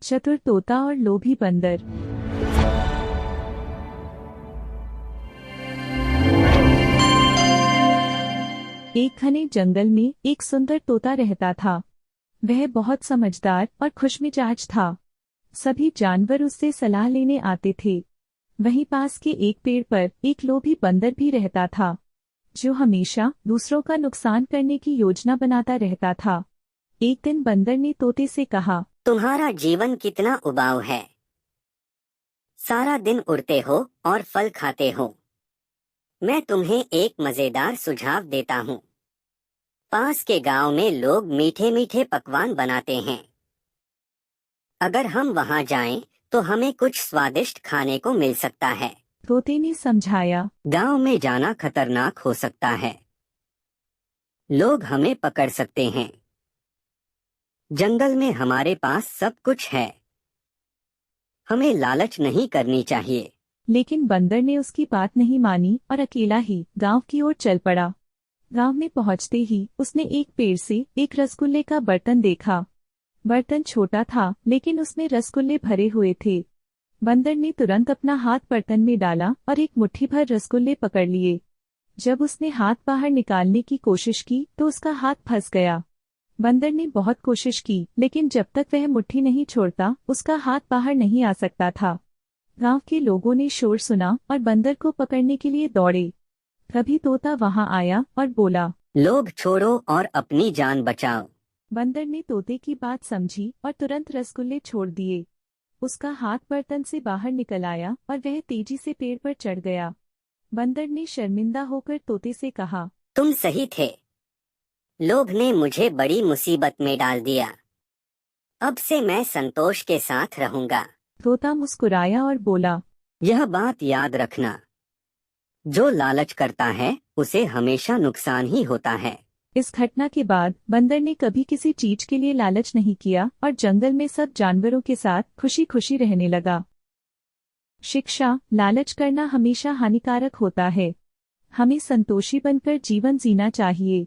चतुर तोता और लोभी बंदर। एक घने जंगल में एक सुंदर तोता रहता था। वह बहुत समझदार और खुशमिजाज था। सभी जानवर उससे सलाह लेने आते थे। वहीं पास के एक पेड़ पर एक लोभी बंदर भी रहता था, जो हमेशा दूसरों का नुकसान करने की योजना बनाता रहता था। एक दिन बंदर ने तोते से कहा, तुम्हारा जीवन कितना उबाऊ है। सारा दिन उड़ते हो और फल खाते हो। मैं तुम्हें एक मजेदार सुझाव देता हूँ। पास के गांव में लोग मीठे मीठे पकवान बनाते हैं। अगर हम वहां जाएं, तो हमें कुछ स्वादिष्ट खाने को मिल सकता है। तोते ने समझाया, गांव में जाना खतरनाक हो सकता है। लोग हमें पकड़ सकते हैं। जंगल में हमारे पास सब कुछ है। हमें लालच नहीं करनी चाहिए। लेकिन बंदर ने उसकी बात नहीं मानी और अकेला ही गांव की ओर चल पड़ा। गांव में पहुंचते ही उसने एक पेड़ से एक रसगुल्ले का बर्तन देखा। बर्तन छोटा था, लेकिन उसमें रसगुल्ले भरे हुए थे। बंदर ने तुरंत अपना हाथ बर्तन में डाला और एक मुट्ठी भर रसगुल्ले पकड़ लिए। जब उसने हाथ बाहर निकालने की कोशिश की तो उसका हाथ फंस गया। बंदर ने बहुत कोशिश की, लेकिन जब तक वह मुट्ठी नहीं छोड़ता उसका हाथ बाहर नहीं आ सकता था। गांव के लोगों ने शोर सुना और बंदर को पकड़ने के लिए दौड़े। तभी तोता वहां आया और बोला, लोभ छोड़ो और अपनी जान बचाओ। बंदर ने तोते की बात समझी और तुरंत रसगुल्ले छोड़ दिए। उसका हाथ बर्तन से बाहर निकल आया और वह तेजी से पेड़ पर चढ़ गया। बंदर ने शर्मिंदा होकर तोते से कहा, तुम सही थे। लोभ ने मुझे बड़ी मुसीबत में डाल दिया। अब से मैं संतोष के साथ रहूंगा। तोता मुस्कुराया और बोला, यह बात याद रखना, जो लालच करता है उसे हमेशा नुकसान ही होता है। इस घटना के बाद बंदर ने कभी किसी चीज के लिए लालच नहीं किया और जंगल में सब जानवरों के साथ खुशी खुशी रहने लगा। शिक्षा: लालच करना हमेशा हानिकारक होता है। हमें संतोषी बनकर जीवन जीना चाहिए।